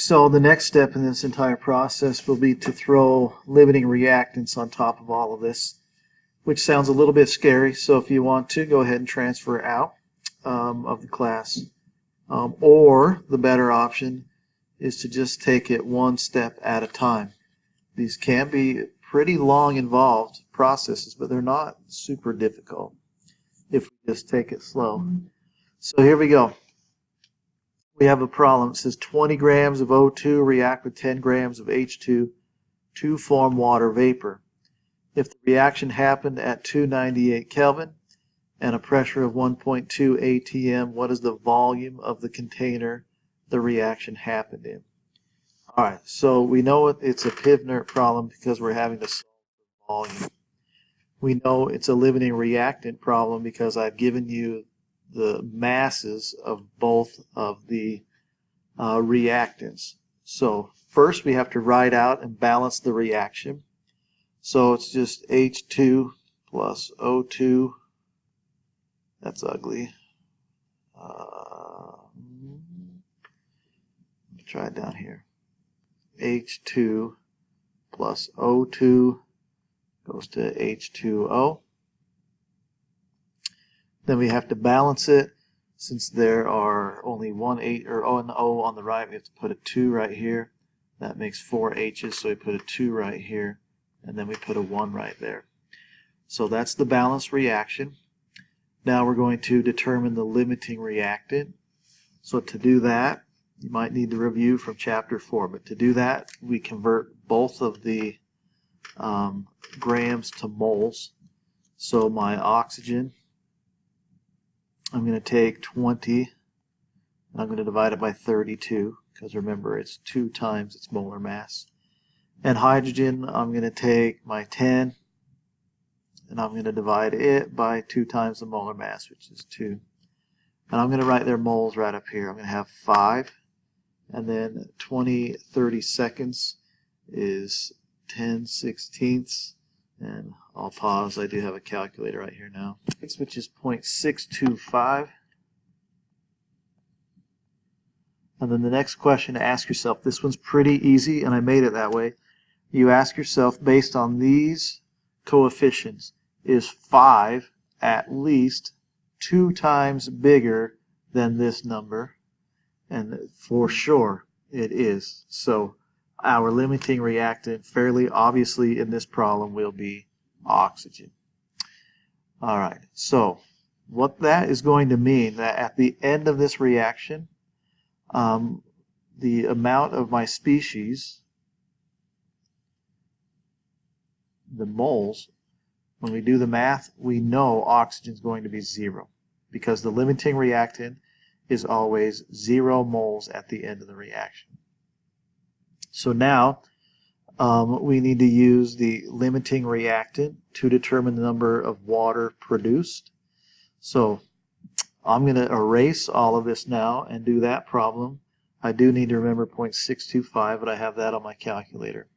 So the next step in this entire process will be to throw limiting reactants on top of all of this, which sounds a little bit scary. So if you want to, go ahead and transfer out of the class. Or the better option is to just take it one step at a time. These can be pretty long involved processes, but they're not super difficult if we just take it slow. So here we go. We have a problem. It says 20 grams of O2 react with 10 grams of H2 to form water vapor. If the reaction happened at 298 Kelvin and a pressure of 1.2 atm, what is the volume of the container the reaction happened in? All right, so we know it's a Pivnert problem because we're having to solve for volume. We know it's a limiting reactant problem because I've given you the masses of both of the reactants. So first we have to write out and balance the reaction. So it's just H2 plus O2. That's ugly. Let me try it down here. H2 plus O2 goes to H2O. Then we have to balance it. Since there are only one H or O and O on the right, we have to put a 2 right here. That makes 4 H's, so we put a 2 right here, and then we put a 1 right there. So that's the balanced reaction. Now we're going to determine the limiting reactant. So to do that, you might need to review from chapter 4, but to do that, we convert both of the grams to moles. So my oxygen, I'm going to take 20, and I'm going to divide it by 32, because remember it's 2 times its molar mass. And hydrogen, I'm going to take my 10, and I'm going to divide it by 2 times the molar mass, which is 2. And I'm going to write their moles right up here. I'm going to have 5, and then 20 30-seconds is 10/16, and I'll pause. I do have a calculator right here now, which is 0.625. And then the next question to ask yourself, this one's pretty easy, and I made it that way. You ask yourself, based on these coefficients, is 5 at least 2 times bigger than this number? And for sure it is. So our limiting reactant, fairly obviously in this problem, will be oxygen. All right, so what that is going to mean that at the end of this reaction, the amount of my species, the moles, when we do the math, we know oxygen is going to be 0 because the limiting reactant is always 0 moles at the end of the reaction. So now we need to use the limiting reactant to determine the number of water produced. So I'm going to erase all of this now and do that problem. I do need to remember 0.625, but I have that on my calculator.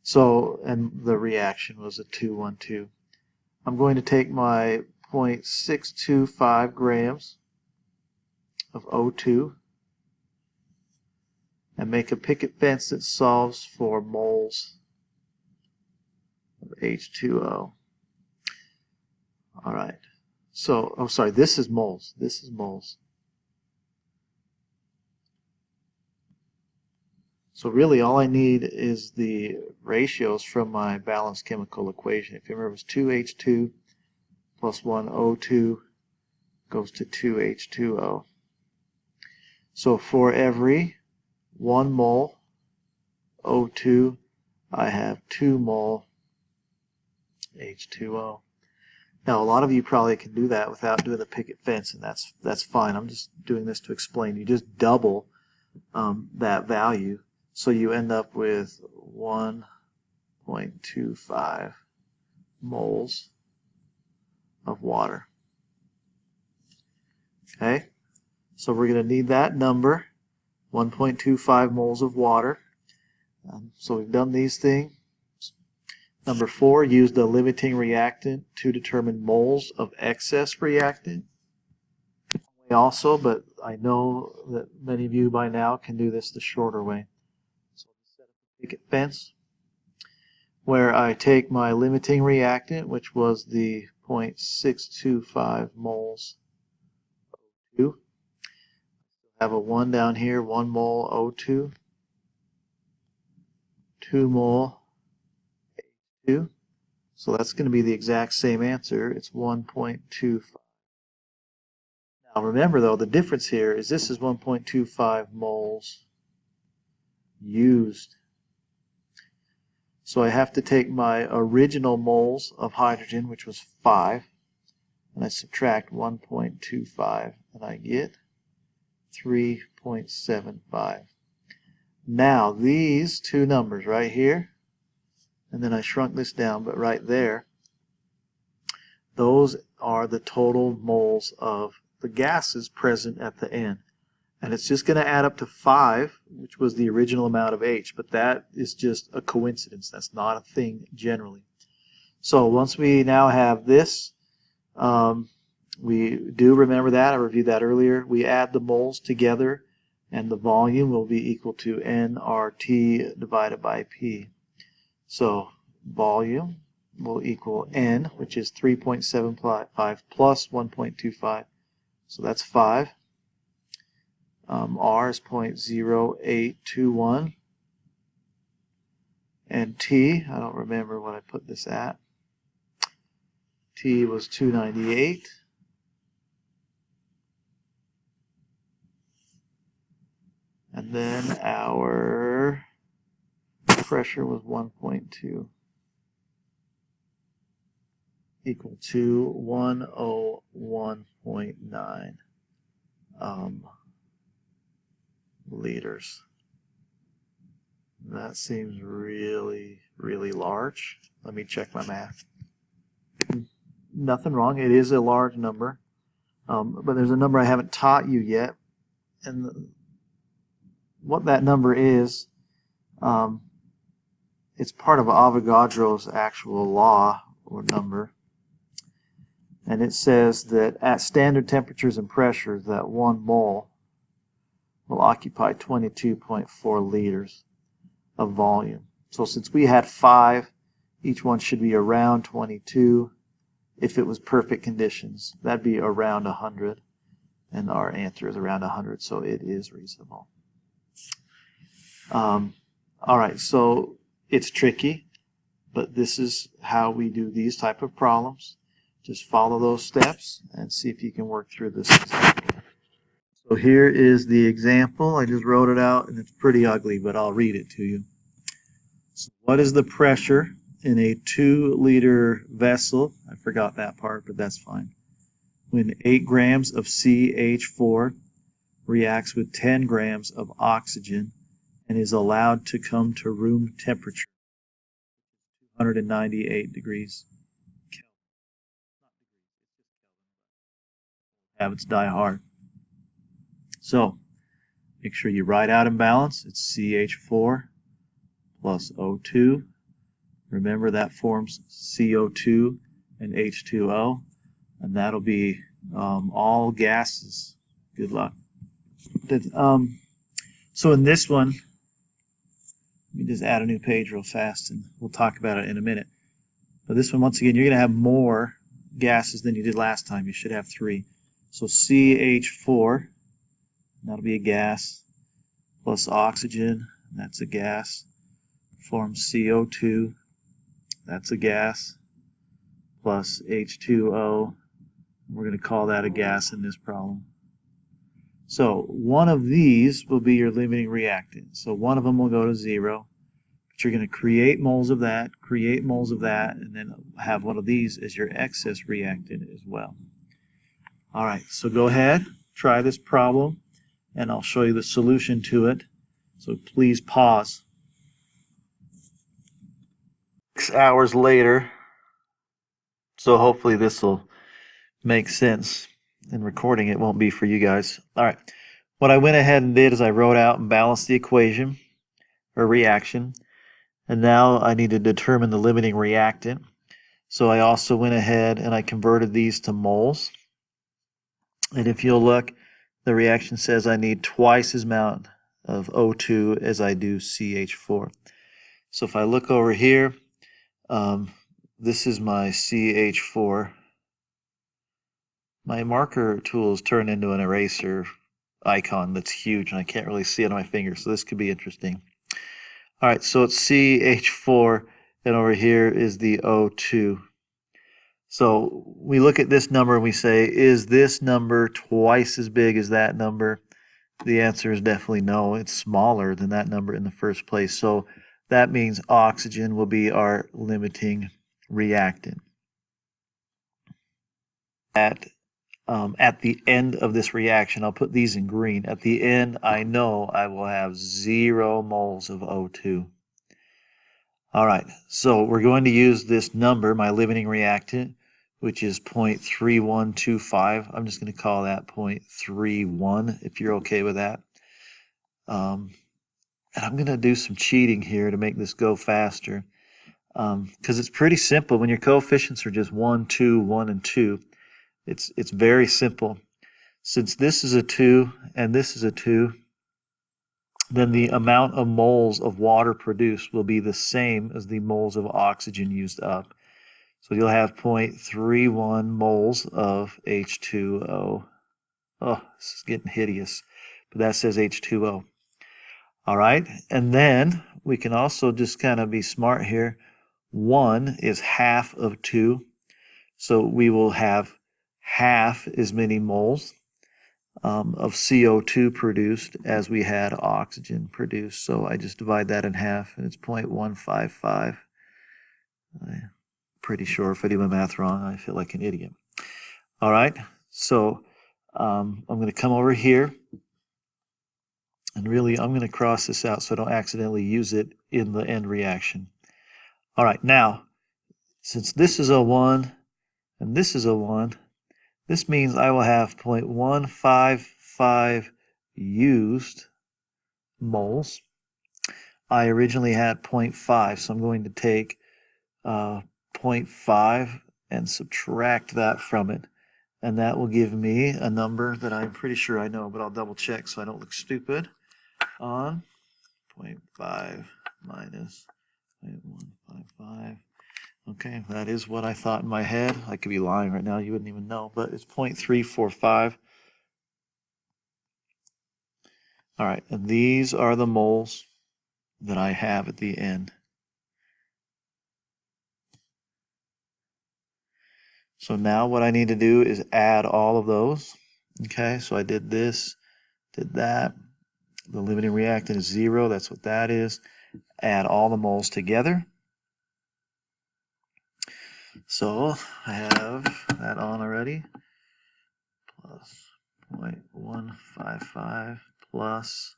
So, and the reaction was a 212. I'm going to take my 0.625 grams of O2 and make a picket fence that solves for moles of H2O. All right. So, oh, sorry, this is moles. This is moles. So really all I need is the ratios from my balanced chemical equation. If you remember, it was 2H2 plus 1 O2 goes to 2H2O. So for every 1 mole O2, I have 2 mole H2O. Now, a lot of you probably can do that without doing the picket fence, and that's fine. I'm just doing this to explain. You just double that value, so you end up with 1.25 moles of water. Okay, so we're going to need that number, 1.25 moles of water. So we've done these things. Number 4, use the limiting reactant to determine moles of excess reactant. Also, but I know that many of you by now can do this the shorter way. So set up a picket fence where I take my limiting reactant, which was the 0.625 moles O2. I have a 1 down here, 1 mole O2, 2 mole H2. So that's going to be the exact same answer. It's 1.25. Now remember though, the difference here is this is 1.25 moles used. So I have to take my original moles of hydrogen, which was 5, and I subtract 1.25, and I get 3.75. Now these two numbers right here, and then I shrunk this down, but right there, those are the total moles of the gases present at the end. And it's just going to add up to 5, which was the original amount of H, but that is just a coincidence. That's not a thing generally. So once we now have this, we do remember that. I reviewed that earlier. We add the moles together, and the volume will be equal to nRT divided by P. So volume will equal N, which is 3.75 plus 1.25. So that's 5. R is 0.0821. And T, I don't remember what I put this at. T was 298. And then our pressure was 1.2, equal to 101.9 liters. That seems really, really large. Let me check my math. Nothing wrong. It is a large number. But there's a number I haven't taught you yet. And what that number is, it's part of Avogadro's actual law or number. And it says that at standard temperatures and pressures, that 1 mole will occupy 22.4 liters of volume. So since we had 5, each one should be around 22. If it was perfect conditions, that'd be around 100. And our answer is around 100, so it is reasonable. All right, so it's tricky, but this is how we do these type of problems. Just follow those steps and see if you can work through this example. So here is the example. I just wrote it out, and it's pretty ugly, but I'll read it to you. So what is the pressure in a 2-liter vessel? I forgot that part, but that's fine. When 8 grams of CH4 reacts with 10 grams of oxygen and is allowed to come to room temperature, 298 degrees Kelvin. Habits die hard. So make sure you write out in balance. It's CH4 plus O2. Remember that forms CO2 and H2O, and that'll be all gases. Good luck. So in this one, let me just add a new page real fast, and we'll talk about it in a minute. But this one, once again, you're going to have more gases than you did last time. You should have 3. So CH4, that'll be a gas, plus oxygen, that's a gas, forms CO2, that's a gas, plus H2O. We're going to call that a gas in this problem. So one of these will be your limiting reactant. So one of them will go to 0. But you're going to create moles of that, and then have one of these as your excess reactant as well. All right, so go ahead, try this problem, and I'll show you the solution to it. So please pause. 6 hours later, so hopefully this will make sense, and recording it won't be for you guys. All right, what I went ahead and did is I wrote out and balanced the equation, or reaction, and now I need to determine the limiting reactant. So I also went ahead and I converted these to moles. And if you'll look, the reaction says I need twice as amount of O2 as I do CH4. So if I look over here, this is my CH4. My marker tool is turned into an eraser icon that's huge, and I can't really see it on my finger, so this could be interesting. All right, so it's CH4, and over here is the O2. So we look at this number and we say, is this number twice as big as that number? The answer is definitely no. It's smaller than that number in the first place. So that means oxygen will be our limiting reactant. At the end of this reaction, I'll put these in green. At the end, I know I will have 0 moles of O2. All right, so we're going to use this number, my limiting reactant, which is 0.3125. I'm just going to call that 0.31 if you're okay with that. And I'm going to do some cheating here to make this go faster, because it's pretty simple. When your coefficients are just 1, 2, 1, and 2, it's very simple. Since this is a 2 and this is a 2, then the amount of moles of water produced will be the same as the moles of oxygen used up. So you'll have 0.31 moles of H2O. Oh, this is getting hideous, but that says H2O. All right, and then we can also just kind of be smart here. 1 is half of 2, so we will have half as many moles of CO2 produced as we had oxygen produced. So I just divide that in half, and it's 0.155. I'm pretty sure if I do my math wrong, I feel like an idiot. All right, so I'm going to come over here, and really I'm going to cross this out so I don't accidentally use it in the end reaction. All right, now, since this is a 1 and this is a 1, this means I will have 0.155 used moles. I originally had 0.5, so I'm going to take 0.5 and subtract that from it. And that will give me a number that I'm pretty sure I know, but I'll double check so I don't look stupid. On 0.5 minus 0.155. Okay, that is what I thought in my head. I could be lying right now, you wouldn't even know, but it's 0.345. All right, and these are the moles that I have at the end. So now what I need to do is add all of those. Okay, so I did this, did that. The limiting reactant is 0, that's what that is. Add all the moles together. So I have that on already. Plus 0.155 plus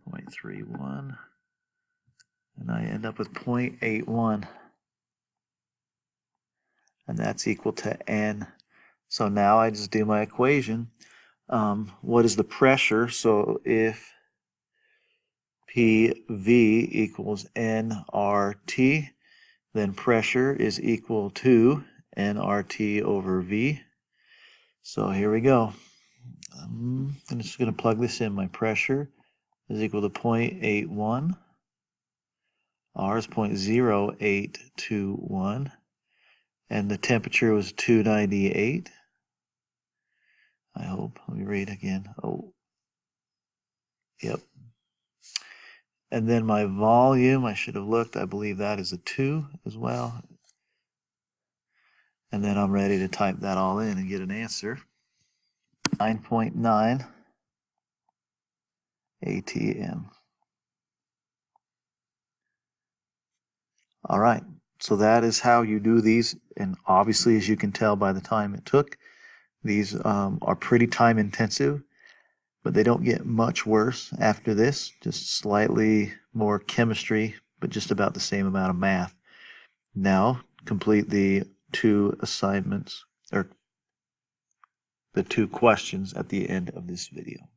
0.31. And I end up with 0.81. And that's equal to N. So now I just do my equation. What is the pressure? So if PV equals nRT, then pressure is equal to nRT over V. So here we go. I'm just going to plug this in. My pressure is equal to 0.81. R is 0.0821. And the temperature was 298. I hope. Let me read again. Oh, yep. And then my volume, I should have looked. I believe that is a 2 as well. And then I'm ready to type that all in and get an answer. 9.9 ATM. All right. So that is how you do these. And obviously, as you can tell by the time it took, these are pretty time intensive. But they don't get much worse after this, just slightly more chemistry, but just about the same amount of math. Now, complete the 2 assignments, or the 2 questions at the end of this video.